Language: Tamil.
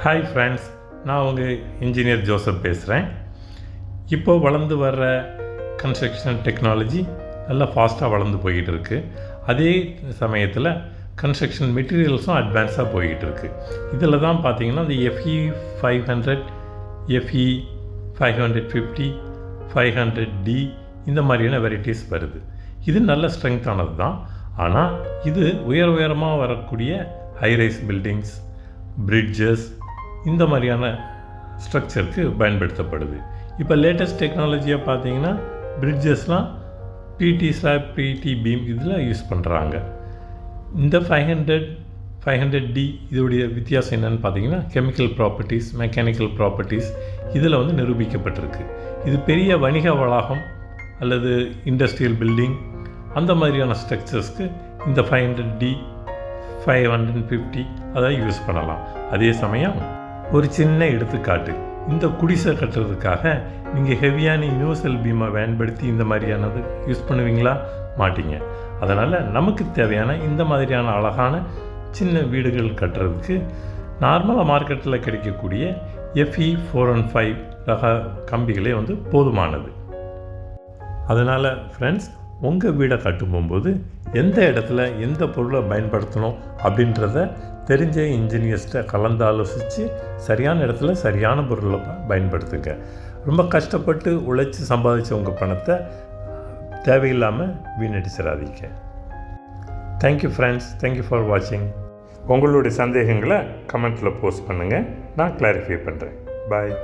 ஹாய் ஃப்ரெண்ட்ஸ், நான் உங்கள் இன்ஜினியர் ஜோசப் பேசுகிறேன். இப்போது வளர்ந்து வர்ற கன்ஸ்ட்ரக்ஷன் டெக்னாலஜி நல்லா ஃபாஸ்ட்டாக வளர்ந்து போய்கிட்டு இருக்குது. அதே சமயத்தில் கன்ஸ்ட்ரக்ஷன் மெட்டீரியல்ஸும் அட்வான்ஸாக போய்கிட்டு இருக்குது. இதில் தான் பார்த்திங்கன்னா இந்த FE 500, FE 550, 500D இந்த மாதிரியான வெரைட்டிஸ் வருது. இது நல்ல ஸ்ட்ரென்த்தானது தான். ஆனால் இது உயரமாக வரக்கூடிய ஹைரைஸ் பில்டிங்ஸ், பிரிட்ஜஸ் இந்த மாதிரியான ஸ்ட்ரக்சருக்கு பயன்படுத்தப்படுது. இப்போ லேட்டஸ்ட் டெக்னாலஜியாக பார்த்தீங்கன்னா பிரிட்ஜஸ்லாம் PT ஸ்லாப், PT பீம் இதில் யூஸ் பண்ணுறாங்க. இந்த 500D இதோடைய வித்தியாசம் என்னென்னு பார்த்தீங்கன்னா கெமிக்கல் ப்ராப்பர்ட்டிஸ், மெக்கானிக்கல் ப்ராப்பர்ட்டிஸ் இதில் நிரூபிக்கப்பட்டிருக்கு. இது பெரிய வணிக வளாகம் அல்லது இண்டஸ்ட்ரியல் பில்டிங் அந்த மாதிரியான ஸ்ட்ரக்சர்ஸ்க்கு இந்த 500D, 550 அதை யூஸ் பண்ணலாம். அதே சமயம் ஒரு சின்ன எடுத்துக்காட்டு, இந்த குடிசை கட்டுறதுக்காக நீங்கள் ஹெவியான யூனிவர்சல் பீமை பயன்படுத்தி இந்த மாதிரியானது யூஸ் பண்ணுவீங்களா? மாட்டீங்க. அதனால் நமக்கு தேவையான இந்த மாதிரியான அழகான சின்ன வீடுகள் கட்டுறதுக்கு நார்மலாக மார்க்கெட்டில் கிடைக்கக்கூடிய FE 415 ரக கம்பிகளே போதுமானது. அதனால் ஃப்ரெண்ட்ஸ், உங்கள் வீடை கட்டும்போது எந்த இடத்துல எந்த பொருளை பயன்படுத்தணும் அப்படின்றத தெரிஞ்ச இன்ஜினியர்ஸ்ட்டை கலந்து ஆலோசித்து சரியான இடத்துல சரியான பொருளை பயன்படுத்துங்க. ரொம்ப கஷ்டப்பட்டு உழைச்சி சம்பாதிச்ச உங்கள் பணத்தை தேவையில்லாமல் வீணடிச்சிடாதீங்க. தேங்க்யூ ஃப்ரெண்ட்ஸ், தேங்க்யூ ஃபார் வாட்சிங். உங்களுடைய சந்தேகங்களை கமெண்ட்டில் போஸ்ட் பண்ணுங்கள், நான் கிளாரிஃபை பண்ணுறேன். பாய்.